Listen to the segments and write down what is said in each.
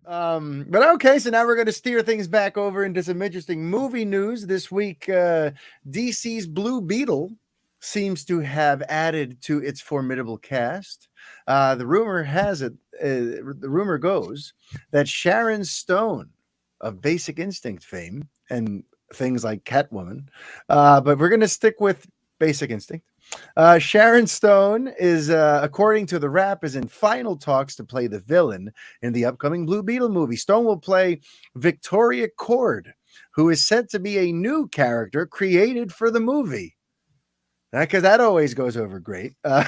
But okay, so now we're going to steer things back over into some interesting movie news this week. DC's Blue Beetle seems to have added to its formidable cast. The rumor has it, the rumor goes that Sharon Stone of Basic Instinct fame and things like Catwoman, but we're going to stick with Basic Instinct. Sharon Stone is, according to the Wrap, is in final talks to play the villain in the upcoming Blue Beetle movie. Stone will play Victoria Cord, who is said to be a new character created for the movie. Because that always goes over great. Yeah,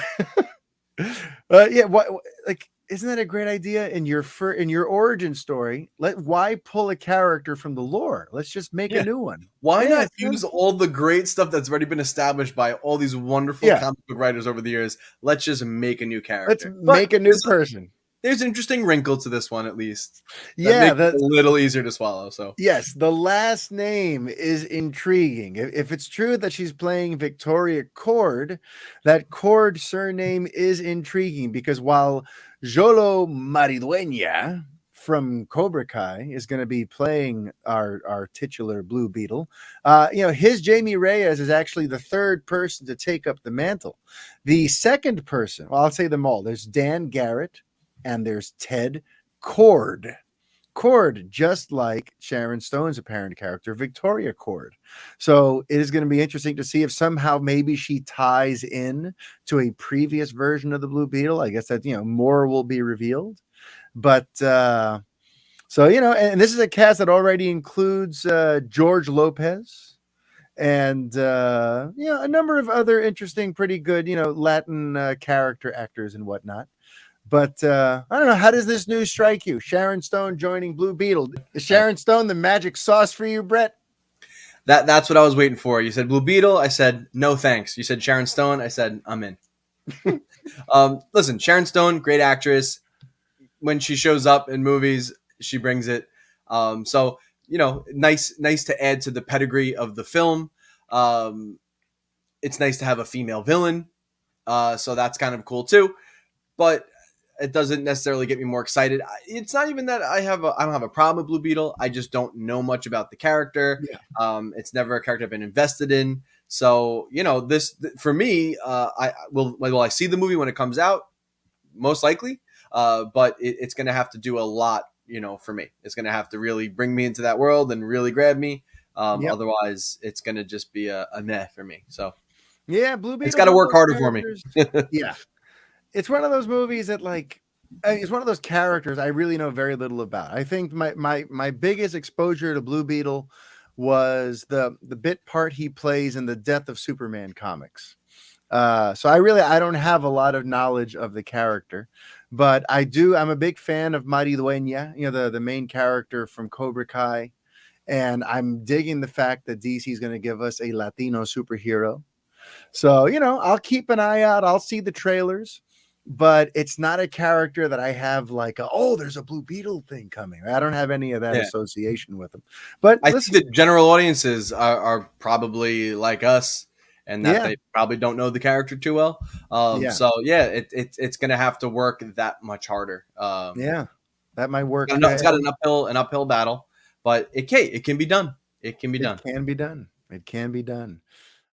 like isn't that a great idea in your origin story? Why pull a character from the lore? Let's just make a Yeah. new one. Why Yeah, not it's kind use of fun. all the great stuff that's already been established by all these wonderful Yeah, comic book writers over the years? Let's just make a new let's character. But make a new person. there's an interesting wrinkle to this one, at least, that Yeah, makes it the a little easier to swallow. So, Yes, the last name is intriguing. If it's true that she's playing Victoria Cord, that Cord surname is intriguing because while Jolo Maridueña from Cobra Kai is going to be playing our titular Blue Beetle, his Jamie Reyes is actually the third person to take up the mantle. The second person, well, I'll say them all. There's Dan Garrett and there's Ted Cord. Cord, just like Sharon Stone's apparent character, Victoria Cord. So it is going to be interesting to see if somehow maybe she ties in to a previous version of the Blue Beetle. I guess that, more will be revealed. But so, and this is a cast that already includes George Lopez and, a number of other interesting, pretty good, Latin character actors and whatnot. But I don't know. How does this news strike you? Sharon Stone joining Blue Beetle. Is uh, Sharon Stone the magic sauce for you, Brett? that's what I was waiting for. You said Blue Beetle. I said no thanks. You said Sharon Stone. I said I'm in. Listen, Sharon Stone, great actress. When she shows up in movies, she brings it. So nice to add to the pedigree of the film. Um, it's nice to have a female villain, so that's kind of cool too. But it doesn't necessarily get me more excited. It's not even that I don't have a problem with Blue Beetle. I just don't know much about the character. Yeah. It's never a character I've been invested in. So this for me, will I see the movie when it comes out? Most likely, but it's going to have to do a lot. For me, it's going to have to really bring me into that world and really grab me. Yep. Otherwise, it's going to just be a meh for me. So Yeah, Blue it's Beetle's got to one of work those harder for me. characters. Yeah. It's one of those movies that it's one of those characters I really know very little about. I think my biggest exposure to Blue Beetle was the bit part he plays in the Death of Superman comics. So I don't have a lot of knowledge of the character, but I'm a big fan of Mighty Dueña, the main character from Cobra Kai. And I'm digging the fact that DC is going to give us a Latino superhero. So, I'll keep an eye out. I'll see the trailers, but it's not a character that I have there's a Blue Beetle thing coming. I don't have any of that Yeah. association with them. But I think listen, that general audiences are probably like us, and that yeah, they probably don't know the character too well. yeah, So yeah, it's going to have to work that much harder. yeah, that might work. It's got an uphill battle, but it can be done. It can be It done. can be done. It can be done.